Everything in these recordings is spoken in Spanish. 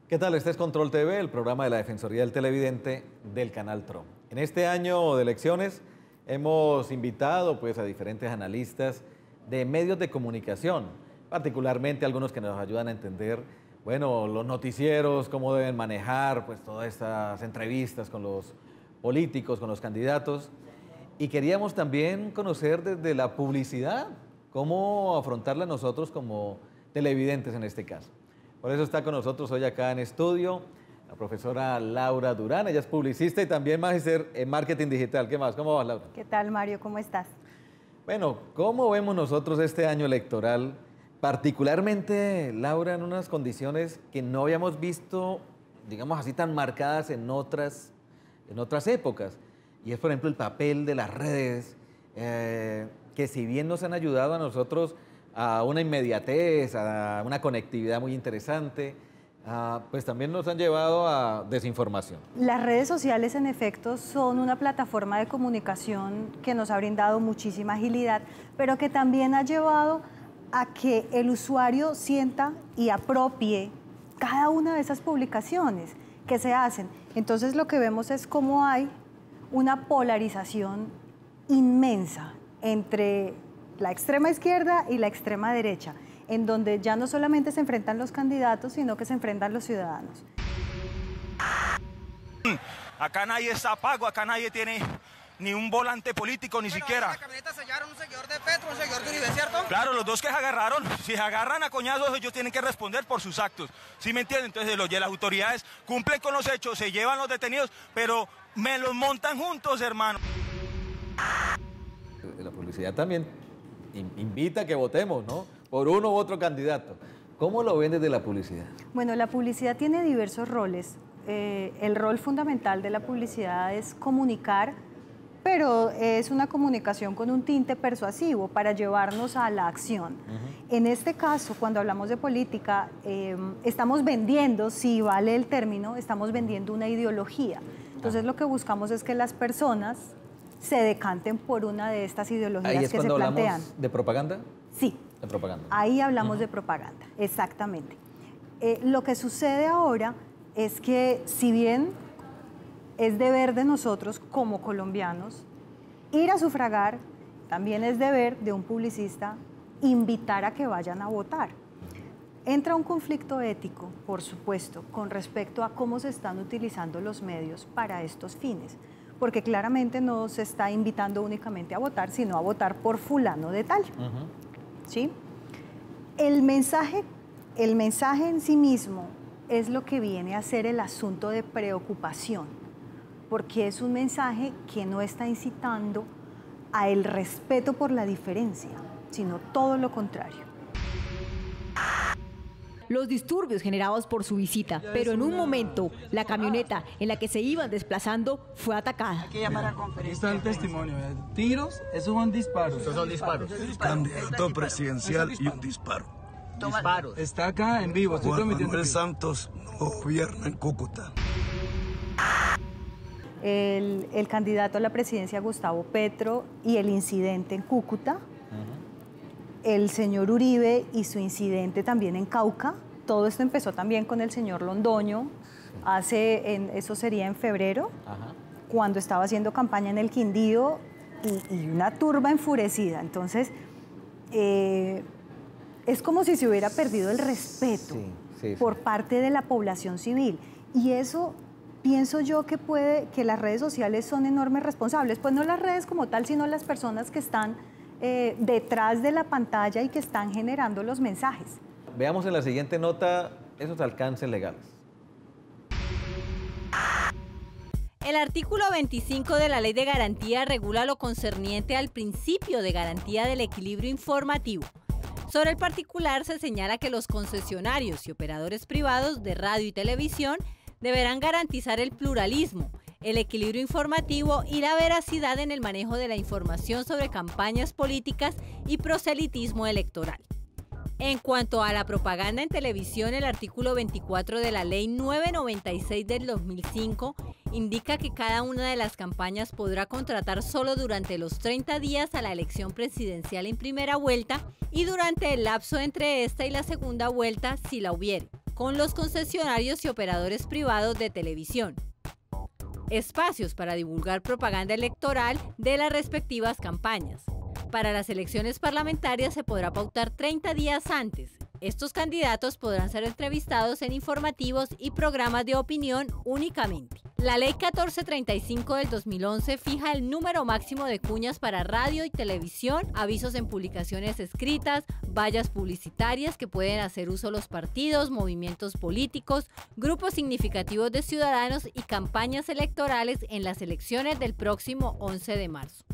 ¿Qué tal? Este es Control TV, el programa de la Defensoría del Televidente del Canal TRO. En este año de elecciones hemos invitado pues, a diferentes analistas de medios de comunicación, particularmente algunos que nos ayudan a entender los noticieros, cómo deben manejar pues, todas estas entrevistas con los políticos, con los candidatos. Y queríamos también conocer desde la publicidad, cómo afrontarla nosotros como televidentes en este caso. Por eso está con nosotros hoy acá en estudio la profesora Laura Durán. Ella es publicista y también magíster en marketing digital. ¿Qué más? ¿Cómo vas, Laura? ¿Qué tal, Mario? ¿Cómo estás? Bueno, ¿cómo vemos nosotros este año electoral? Particularmente, Laura, en unas condiciones que no habíamos visto, digamos así, tan marcadas en otras épocas. Y es, por ejemplo, el papel de las redes, que si bien nos han ayudado a nosotros a una inmediatez, a una conectividad muy interesante, pues también nos han llevado a desinformación. Las redes sociales, en efecto, son una plataforma de comunicación que nos ha brindado muchísima agilidad, pero que también ha llevado a que el usuario sienta y apropie cada una de esas publicaciones que se hacen. Entonces, lo que vemos es cómo hay una polarización inmensa entre la extrema izquierda y la extrema derecha, en donde ya no solamente se enfrentan los candidatos, sino que se enfrentan los ciudadanos. Acá nadie está pago, acá nadie tiene ni un volante político, ni siquiera. En la camioneta sellaron un seguidor de Petro, un seguidor de Uribe, ¿cierto? Claro, los dos que se agarraron, si se agarran a coñazos, ellos tienen que responder por sus actos. ¿Sí me entienden? Entonces, las autoridades cumplen con los hechos, se llevan los detenidos, pero me los montan juntos, hermano. La publicidad también invita a que votemos, ¿no? Por uno u otro candidato. ¿Cómo lo ven desde la publicidad? Bueno, la publicidad tiene diversos roles. El rol fundamental de la publicidad es comunicar, pero es una comunicación con un tinte persuasivo para llevarnos a la acción. En este caso, cuando hablamos de política, estamos vendiendo, si vale el término, estamos vendiendo una ideología. Entonces, lo que buscamos es que las personas se decanten por una de estas ideologías que se plantean. ¿Ahí es cuando hablamos de propaganda? Sí. De propaganda. Ahí hablamos de propaganda, exactamente. Lo que sucede ahora es que, si bien es deber de nosotros como colombianos ir a sufragar, también es deber de un publicista invitar a que vayan a votar. Entra un conflicto ético, por supuesto, con respecto a cómo se están utilizando los medios para estos fines, porque claramente no se está invitando únicamente a votar, sino a votar por fulano de tal. ¿Sí? El mensaje en sí mismo es lo que viene a ser el asunto de preocupación, porque es un mensaje que no está incitando a el respeto por la diferencia, sino todo lo contrario. Los disturbios generados por su visita, pero en un momento la camioneta en la que se iban desplazando fue atacada. Hay que llamar a conferencia. Aquí está el testimonio. Tiros, esos son disparos. Esos son disparos. Candidato presidencial y un disparo. Disparos. Está acá en vivo. Estoy Juan transmitiendo. Manuel Santos no gobierna en Cúcuta. El candidato a la presidencia, Gustavo Petro, y el incidente en Cúcuta. El señor Uribe y su incidente también en Cauca. Todo esto empezó también con el señor Londoño, eso sería en febrero, cuando estaba haciendo campaña en el Quindío y una turba enfurecida. Entonces, es como si se hubiera perdido el respeto por parte de la población civil. Y eso pienso yo que las redes sociales son enormes responsables. Pues no las redes como tal, sino las personas que están detrás de la pantalla y que están generando los mensajes. Veamos en la siguiente nota esos alcances legales. El artículo 25 de la Ley de Garantía regula lo concerniente al principio de garantía del equilibrio informativo. Sobre el particular se señala que los concesionarios y operadores privados de radio y televisión deberán garantizar el pluralismo, el equilibrio informativo y la veracidad en el manejo de la información sobre campañas políticas y proselitismo electoral. En cuanto a la propaganda en televisión, el artículo 24 de la Ley 996 del 2005 indica que cada una de las campañas podrá contratar solo durante los 30 días a la elección presidencial en primera vuelta y durante el lapso entre esta y la segunda vuelta, si la hubiere, con los concesionarios y operadores privados de televisión. Espacios para divulgar propaganda electoral de las respectivas campañas. Para las elecciones parlamentarias se podrá pautar 30 días antes. Estos candidatos podrán ser entrevistados en informativos y programas de opinión únicamente. La Ley 1435 del 2011 fija el número máximo de cuñas para radio y televisión, avisos en publicaciones escritas, vallas publicitarias que pueden hacer uso los partidos, movimientos políticos, grupos significativos de ciudadanos y campañas electorales en las elecciones del próximo 11 de marzo.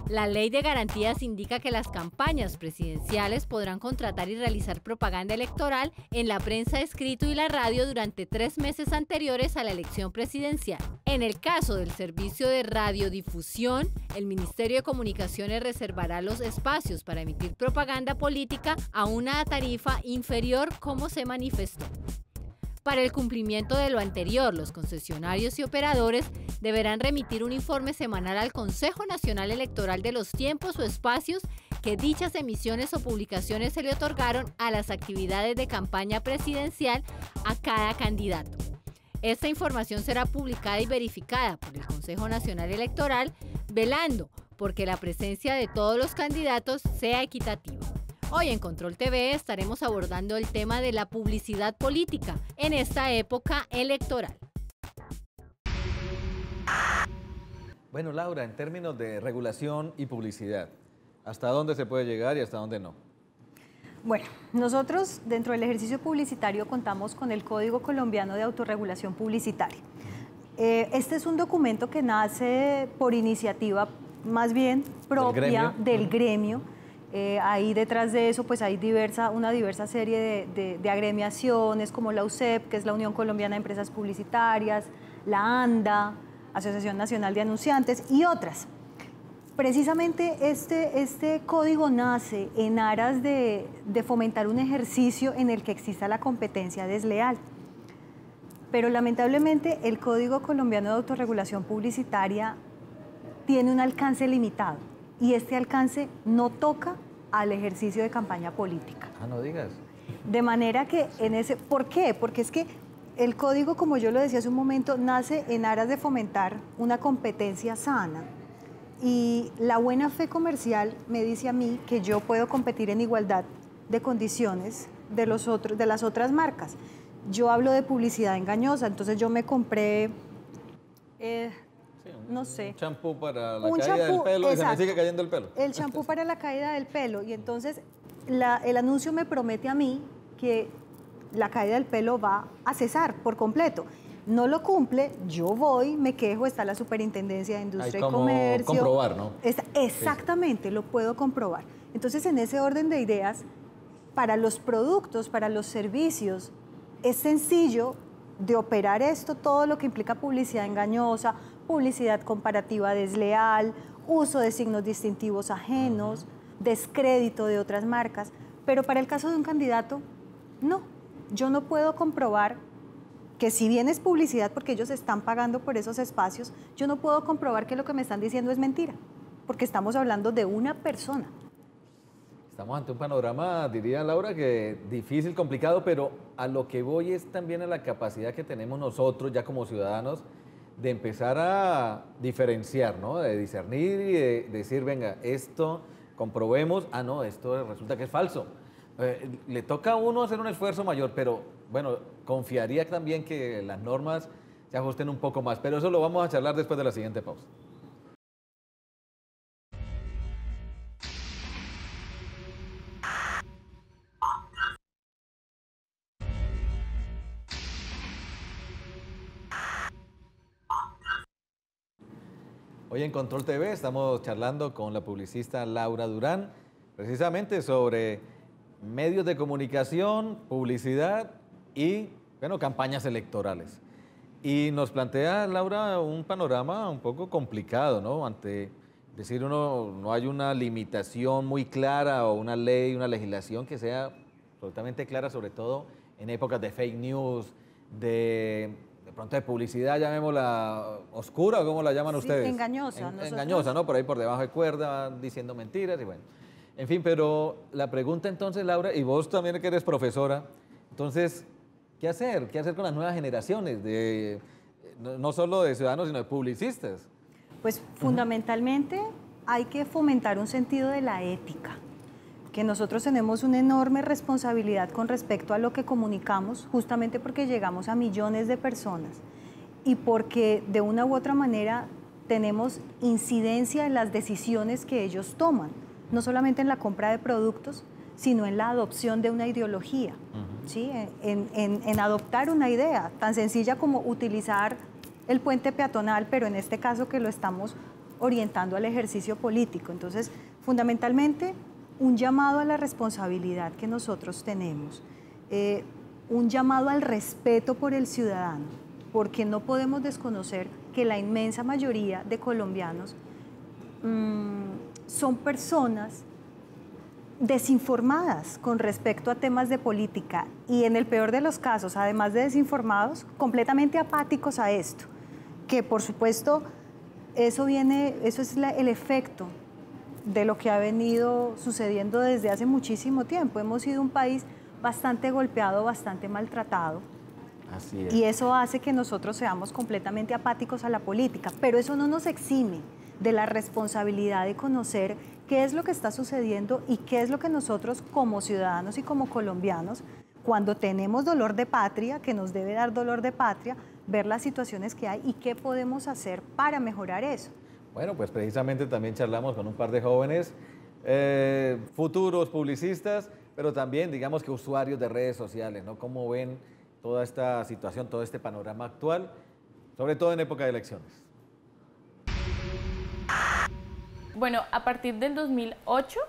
La Ley de Garantías indica que las campañas presidenciales podrán contratar y realizar propaganda electoral en la prensa escrito y la radio durante 3 meses anteriores a la elección presidencial. En el caso del servicio de radiodifusión, el Ministerio de Comunicaciones reservará los espacios para emitir propaganda política a una tarifa inferior, como se manifestó. Para el cumplimiento de lo anterior, los concesionarios y operadores deberán remitir un informe semanal al Consejo Nacional Electoral de los tiempos o espacios que dichas emisiones o publicaciones se le otorgaron a las actividades de campaña presidencial a cada candidato. Esta información será publicada y verificada por el Consejo Nacional Electoral, velando porque la presencia de todos los candidatos sea equitativa. Hoy en Control TV estaremos abordando el tema de la publicidad política en esta época electoral. Bueno, Laura, en términos de regulación y publicidad, ¿hasta dónde se puede llegar y hasta dónde no? Bueno, nosotros dentro del ejercicio publicitario contamos con el Código Colombiano de Autorregulación Publicitaria. Este es un documento que nace por iniciativa más bien propia del gremio. Ahí detrás de eso pues hay una diversa serie de agremiaciones como la UCEP, que es la Unión Colombiana de Empresas Publicitarias, la ANDA, Asociación Nacional de Anunciantes y otras. Precisamente este código nace en aras de fomentar un ejercicio en el que exista la competencia desleal. Pero lamentablemente el Código Colombiano de Autorregulación Publicitaria tiene un alcance limitado. Y este alcance no toca al ejercicio de campaña política. Ah, no digas. De manera que ¿por qué? Porque es que el código, como yo lo decía hace un momento, nace en aras de fomentar una competencia sana. Y la buena fe comercial me dice a mí que yo puedo competir en igualdad de condiciones de las otras marcas. Yo hablo de publicidad engañosa, entonces yo me compré... no sé. Un champú para la caída del pelo, exacto, y se me sigue cayendo el pelo. El champú para la caída del pelo. Y entonces el anuncio me promete a mí que la caída del pelo va a cesar por completo. No lo cumple, yo voy, me quejo, está la Superintendencia de Industria y Comercio. Comprobar, ¿no? Exactamente, sí. Lo puedo comprobar. Entonces, en ese orden de ideas, para los productos, para los servicios, es sencillo de operar esto, todo lo que implica publicidad engañosa, publicidad comparativa desleal, uso de signos distintivos ajenos, descrédito de otras marcas, pero para el caso de un candidato, no. Yo no puedo comprobar que si bien es publicidad porque ellos están pagando por esos espacios, yo no puedo comprobar que lo que me están diciendo es mentira, porque estamos hablando de una persona. Estamos ante un panorama, diría Laura, que difícil, complicado, pero a lo que voy es también a la capacidad que tenemos nosotros ya como ciudadanos de empezar a diferenciar, ¿no? De discernir y de decir, venga, esto comprobemos, ah, no, esto resulta que es falso. Le toca a uno hacer un esfuerzo mayor, pero bueno, confiaría también que las normas se ajusten un poco más, pero eso lo vamos a charlar después de la siguiente pausa. Hoy en Control TV estamos charlando con la publicista Laura Durán, precisamente sobre medios de comunicación, publicidad y, bueno, campañas electorales. Y nos plantea, Laura, un panorama un poco complicado, ¿no? Ante decir uno, no hay una limitación muy clara o una ley, una legislación que sea absolutamente clara, sobre todo en épocas de fake news, de pronto de publicidad, llamémosla oscura, o ¿cómo la llaman ustedes? Engañosa. Engañosa, ¿no? Por ahí por debajo de cuerda, diciendo mentiras y bueno. En fin, pero la pregunta entonces, Laura, y vos también que eres profesora, entonces, ¿qué hacer? ¿Qué hacer con las nuevas generaciones, no solo de ciudadanos, sino de publicistas? Pues fundamentalmente hay que fomentar un sentido de la ética, que nosotros tenemos una enorme responsabilidad con respecto a lo que comunicamos, justamente porque llegamos a millones de personas y porque de una u otra manera tenemos incidencia en las decisiones que ellos toman, no solamente en la compra de productos, sino en la adopción de una ideología, ¿sí? en adoptar una idea tan sencilla como utilizar el puente peatonal, pero en este caso que lo estamos orientando al ejercicio político. Entonces, fundamentalmente, un llamado a la responsabilidad que nosotros tenemos, un llamado al respeto por el ciudadano, porque no podemos desconocer que la inmensa mayoría de colombianos son personas desinformadas con respecto a temas de política y en el peor de los casos, además de desinformados, completamente apáticos a esto, que por supuesto eso es el efecto de lo que ha venido sucediendo desde hace muchísimo tiempo. Hemos sido un país bastante golpeado, bastante maltratado. Así es. Y eso hace que nosotros seamos completamente apáticos a la política, pero eso no nos exime de la responsabilidad de conocer qué es lo que está sucediendo y qué es lo que nosotros como ciudadanos y como colombianos, cuando tenemos dolor de patria, que nos debe dar dolor de patria, ver las situaciones que hay y qué podemos hacer para mejorar eso. Bueno, pues precisamente también charlamos con un par de jóvenes, futuros publicistas, pero también digamos que usuarios de redes sociales, ¿no? ¿Cómo ven toda esta situación, todo este panorama actual, sobre todo en época de elecciones? Bueno, a partir del 2008,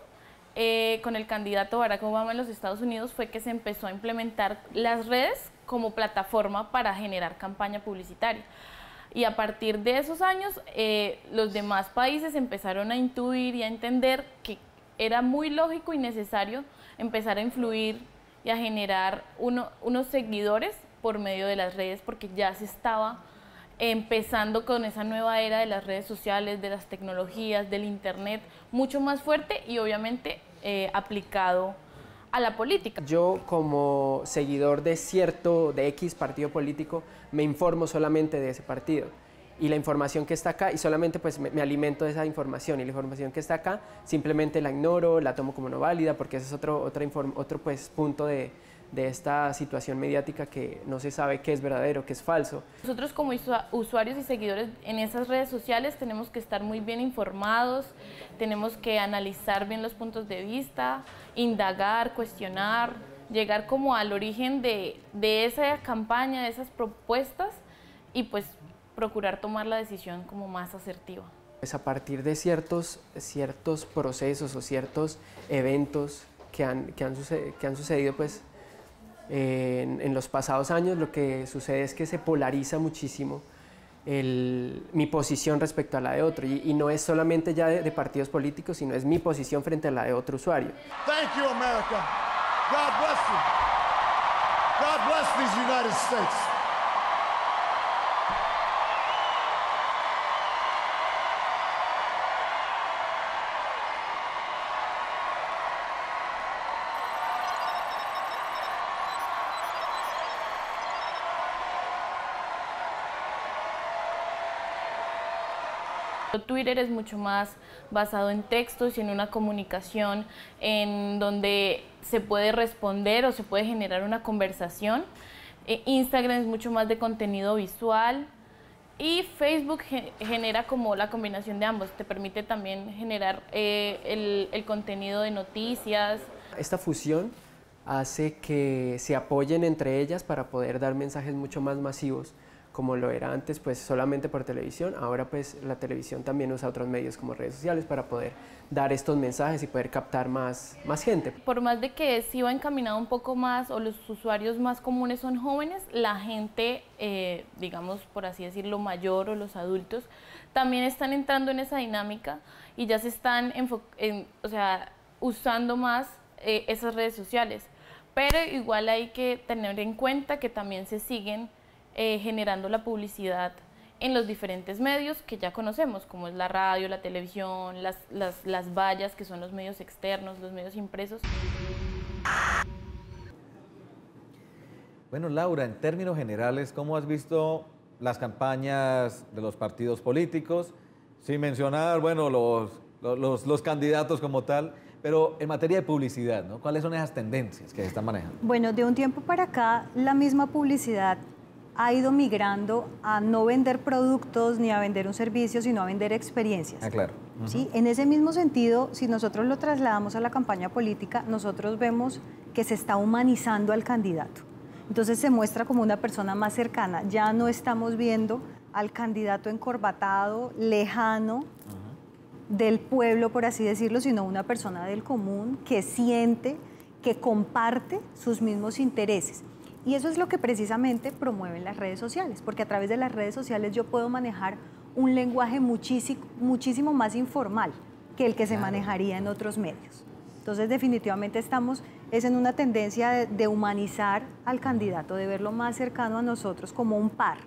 con el candidato Barack Obama en los Estados Unidos, fue que se empezó a implementar las redes como plataforma para generar campaña publicitaria. Y a partir de esos años, los demás países empezaron a intuir y a entender que era muy lógico y necesario empezar a influir y a generar unos seguidores por medio de las redes, porque ya se estaba empezando con esa nueva era de las redes sociales, de las tecnologías, del internet, mucho más fuerte y obviamente aplicado a la política. Yo como seguidor de X partido político me informo solamente de ese partido y la información que está acá y solamente pues me alimento de esa información y la información que está acá simplemente la ignoro, la tomo como no válida porque ese es otro pues, punto de esta situación mediática que no se sabe qué es verdadero, qué es falso. Nosotros como usuarios y seguidores en esas redes sociales tenemos que estar muy bien informados, tenemos que analizar bien los puntos de vista, indagar, cuestionar, llegar como al origen de esa campaña, de esas propuestas y pues procurar tomar la decisión como más asertiva. Pues a partir de ciertos procesos o ciertos eventos que han sucedido pues en los pasados años, lo que sucede es que se polariza muchísimo mi posición respecto a la de otro y no es solamente ya de partidos políticos, sino es mi posición frente a la de otro usuario. Thank you, America. God bless you. God bless these United States. Twitter es mucho más basado en textos y en una comunicación en donde se puede responder o se puede generar una conversación. Instagram es mucho más de contenido visual y Facebook genera como la combinación de ambos. Te permite también generar el contenido de noticias. Esta fusión hace que se apoyen entre ellas para poder dar mensajes mucho más masivos, como lo era antes, pues solamente por televisión. Ahora pues la televisión también usa otros medios como redes sociales para poder dar estos mensajes y poder captar más gente. Por más de que sí va encaminado un poco más o los usuarios más comunes son jóvenes, la gente, digamos por así decirlo, mayor o los adultos, también están entrando en esa dinámica y ya se están usando más esas redes sociales. Pero igual hay que tener en cuenta que también se siguen generando la publicidad en los diferentes medios que ya conocemos, como es la radio, la televisión, las vallas, que son los medios externos, los medios impresos. Bueno, Laura, en términos generales, ¿cómo has visto las campañas de los partidos políticos? Sin mencionar, bueno, los candidatos como tal, pero en materia de publicidad, ¿no? ¿Cuáles son esas tendencias que se están manejando? Bueno, de un tiempo para acá, la misma publicidad ha ido migrando a no vender productos ni a vender un servicio, sino a vender experiencias. Ah, claro. ¿Sí? En ese mismo sentido, si nosotros lo trasladamos a la campaña política, nosotros vemos que se está humanizando al candidato. Entonces se muestra como una persona más cercana. Ya no estamos viendo al candidato encorbatado, lejano, del pueblo, por así decirlo, sino una persona del común que siente, que comparte sus mismos intereses. Y eso es lo que precisamente promueven las redes sociales, porque a través de las redes sociales yo puedo manejar un lenguaje muchísimo más informal que el que se manejaría en otros medios. Entonces, definitivamente estamos en una tendencia de humanizar al candidato, de verlo más cercano a nosotros como un par.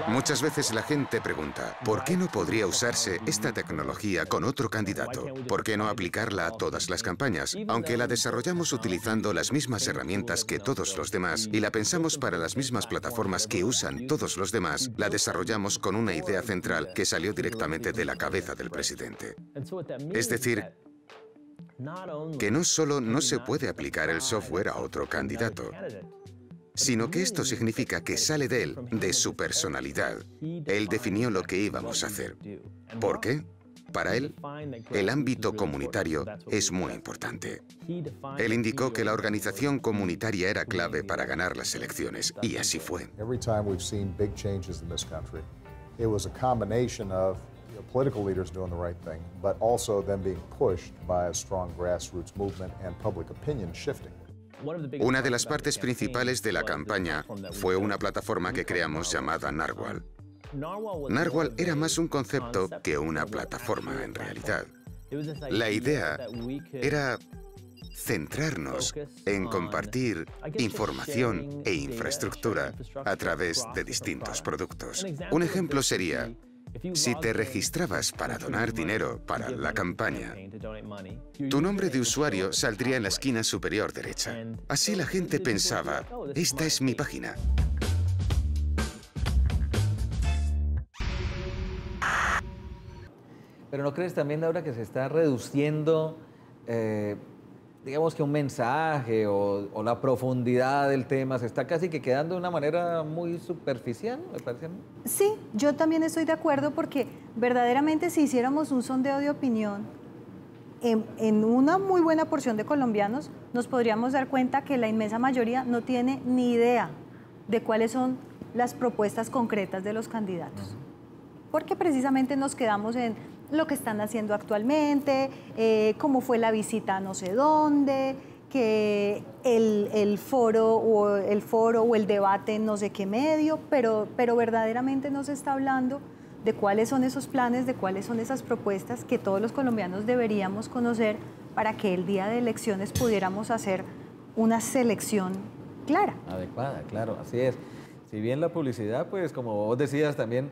Muchas veces la gente pregunta, ¿por qué no podría usarse esta tecnología con otro candidato? ¿Por qué no aplicarla a todas las campañas? Aunque la desarrollamos utilizando las mismas herramientas que todos los demás y la pensamos para las mismas plataformas que usan todos los demás, la desarrollamos con una idea central que salió directamente de la cabeza del presidente. Es decir, que no solo no se puede aplicar el software a otro candidato, sino que esto significa que sale de él, de su personalidad. Él definió lo que íbamos a hacer. ¿Por qué? Para él, el ámbito comunitario es muy importante. Él indicó que la organización comunitaria era clave para ganar las elecciones, y así fue. Political leaders doing the right thing, but also them being pushed by a strong grassroots movement and public opinion shifting. Una de las partes principales de la campaña fue una plataforma que creamos llamada Narwhal. Narwhal era más un concepto que una plataforma en realidad. La idea era centrarnos en compartir información e infraestructura a través de distintos productos. Un ejemplo sería, si te registrabas para donar dinero para la campaña, tu nombre de usuario saldría en la esquina superior derecha. Así la gente pensaba, esta es mi página. Pero ¿no crees también, Laura, que se está reduciendo, digamos que un mensaje o la profundidad del tema se está casi que quedando de una manera muy superficial, me parece a mí? Sí, yo también estoy de acuerdo porque verdaderamente si hiciéramos un sondeo de opinión en una muy buena porción de colombianos, nos podríamos dar cuenta que la inmensa mayoría no tiene ni idea de cuáles son las propuestas concretas de los candidatos. Porque precisamente nos quedamos en lo que están haciendo actualmente, cómo fue la visita a no sé dónde, que el foro o el debate en no sé qué medio, pero verdaderamente no se está hablando de cuáles son esos planes, de cuáles son esas propuestas que todos los colombianos deberíamos conocer para que el día de elecciones pudiéramos hacer una selección clara. Adecuada, claro, así es. Si bien la publicidad, pues como vos decías también,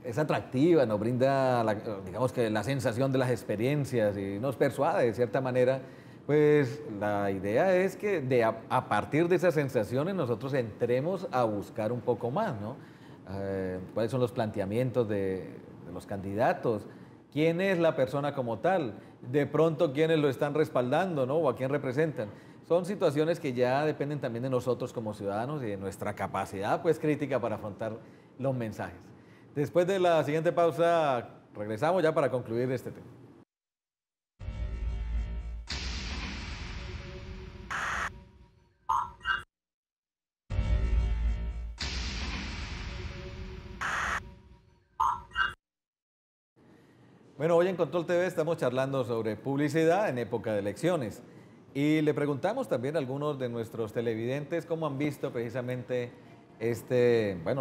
es atractiva, nos brinda, digamos que la sensación de las experiencias y nos persuade de cierta manera, pues la idea es que a partir de esas sensaciones nosotros entremos a buscar un poco más, ¿no? ¿Cuáles son los planteamientos de los candidatos? ¿Quién es la persona como tal? De pronto, ¿quiénes lo están respaldando, ¿no? O a quién representan. Son situaciones que ya dependen también de nosotros como ciudadanos y de nuestra capacidad, pues, crítica para afrontar los mensajes. Después de la siguiente pausa, regresamos ya para concluir este tema. Bueno, hoy en Control TV estamos charlando sobre publicidad en época de elecciones y le preguntamos también a algunos de nuestros televidentes cómo han visto precisamente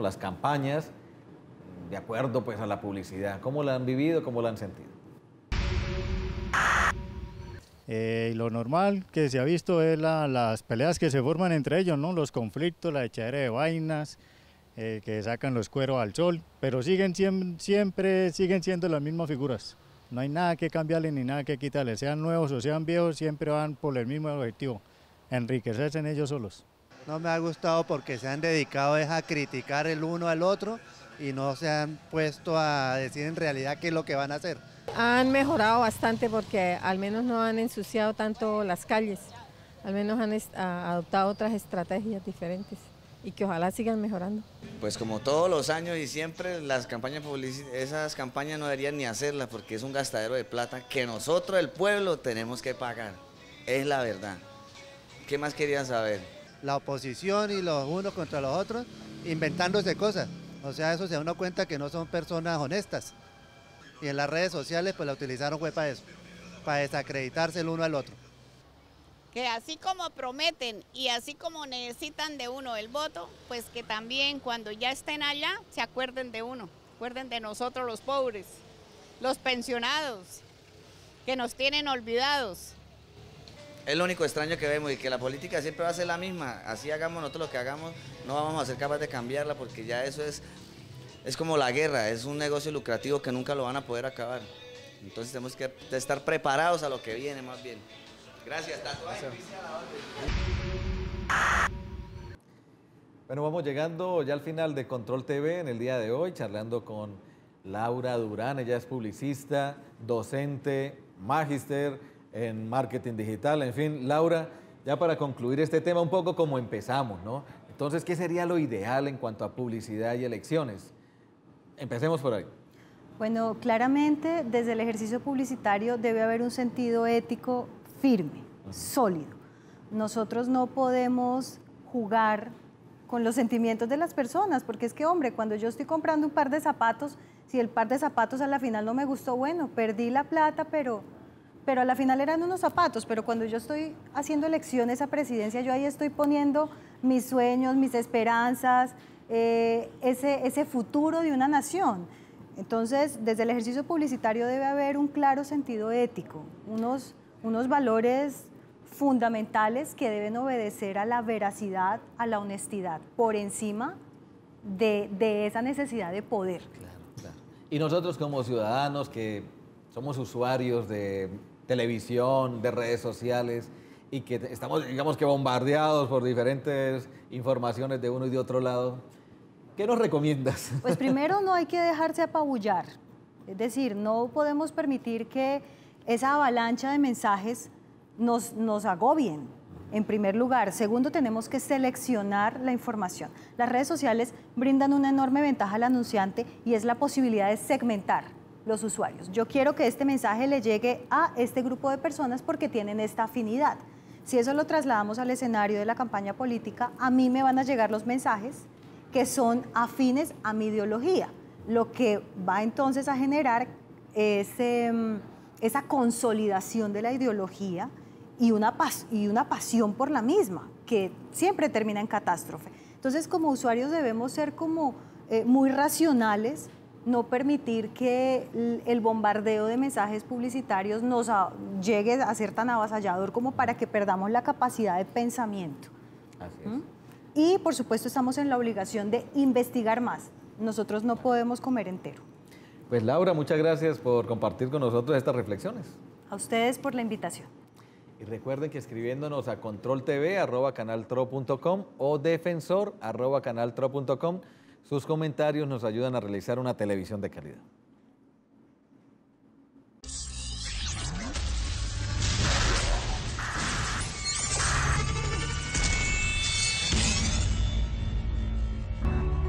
las campañas de acuerdo pues a la publicidad, cómo la han vivido, cómo la han sentido. Lo normal que se ha visto es las peleas que se forman entre ellos, ¿no? Los conflictos, la echadera de vainas, que sacan los cueros al sol, pero siempre siguen siendo las mismas figuras. No hay nada que cambiarle ni nada que quitarle, sean nuevos o sean viejos, siempre van por el mismo objetivo, enriquecerse en ellos solos. No me ha gustado porque se han dedicado a criticar el uno al otro y no se han puesto a decir en realidad qué es lo que van a hacer. Han mejorado bastante porque al menos no han ensuciado tanto las calles, al menos han adoptado otras estrategias diferentes y que ojalá sigan mejorando. Pues como todos los años y siempre las campañas esas campañas no deberían ni hacerlas porque es un gastadero de plata que nosotros el pueblo tenemos que pagar, es la verdad. ¿Qué más querían saber? La oposición y los unos contra los otros inventándose cosas, o sea, eso se da uno cuenta que no son personas honestas y en las redes sociales pues la utilizaron fue para eso, para desacreditarse el uno al otro. Que así como prometen y así como necesitan de uno el voto, pues que también cuando ya estén allá se acuerden de uno, acuerden de nosotros los pobres, los pensionados, que nos tienen olvidados. Es lo único extraño que vemos y que la política siempre va a ser la misma, así hagamos nosotros lo que hagamos, no vamos a ser capaces de cambiarla porque ya eso es como la guerra, es un negocio lucrativo que nunca lo van a poder acabar. Entonces tenemos que estar preparados a lo que viene más bien. Gracias, tatuaje. Bueno, vamos llegando ya al final de Control TV en el día de hoy, charlando con Laura Durán. Ella es publicista, docente, magíster en marketing digital. En fin, Laura, ya para concluir este tema, un poco como empezamos, ¿no? Entonces, ¿qué sería lo ideal en cuanto a publicidad y elecciones? Empecemos por ahí. Bueno, claramente desde el ejercicio publicitario debe haber un sentido ético firme, sólido. Nosotros no podemos jugar con los sentimientos de las personas, porque es que, hombre, cuando yo estoy comprando un par de zapatos, si el par de zapatos a la final no me gustó, bueno, perdí la plata, pero a la final eran unos zapatos, pero cuando yo estoy haciendo elecciones a presidencia, yo ahí estoy poniendo mis sueños, mis esperanzas, ese futuro de una nación. Entonces, desde el ejercicio publicitario debe haber un claro sentido ético, unos valores fundamentales que deben obedecer a la veracidad, a la honestidad, por encima de esa necesidad de poder. Claro, claro. Y nosotros como ciudadanos que somos usuarios de televisión, de redes sociales y que estamos, digamos que bombardeados por diferentes informaciones de uno y de otro lado, ¿qué nos recomiendas? Pues primero no hay que dejarse apabullar, es decir, no podemos permitir que esa avalancha de mensajes nos agobien, en primer lugar. Segundo, tenemos que seleccionar la información. Las redes sociales brindan una enorme ventaja al anunciante y es la posibilidad de segmentar los usuarios. Yo quiero que este mensaje le llegue a este grupo de personas porque tienen esta afinidad. Si eso lo trasladamos al escenario de la campaña política, a mí me van a llegar los mensajes que son afines a mi ideología, lo que va entonces a generar esa consolidación de la ideología y una pasión por la misma, que siempre termina en catástrofe. Entonces, como usuarios debemos ser como muy racionales, no permitir que el bombardeo de mensajes publicitarios nos llegue a ser tan avasallador como para que perdamos la capacidad de pensamiento. Así es. Y, por supuesto, estamos en la obligación de investigar más. Nosotros no podemos comer entero. Pues Laura, muchas gracias por compartir con nosotros estas reflexiones. A ustedes por la invitación. Y recuerden que escribiéndonos a controltv@canaltro.com o defensor@canaltro.com, sus comentarios nos ayudan a realizar una televisión de calidad.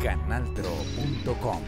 Canaltro.com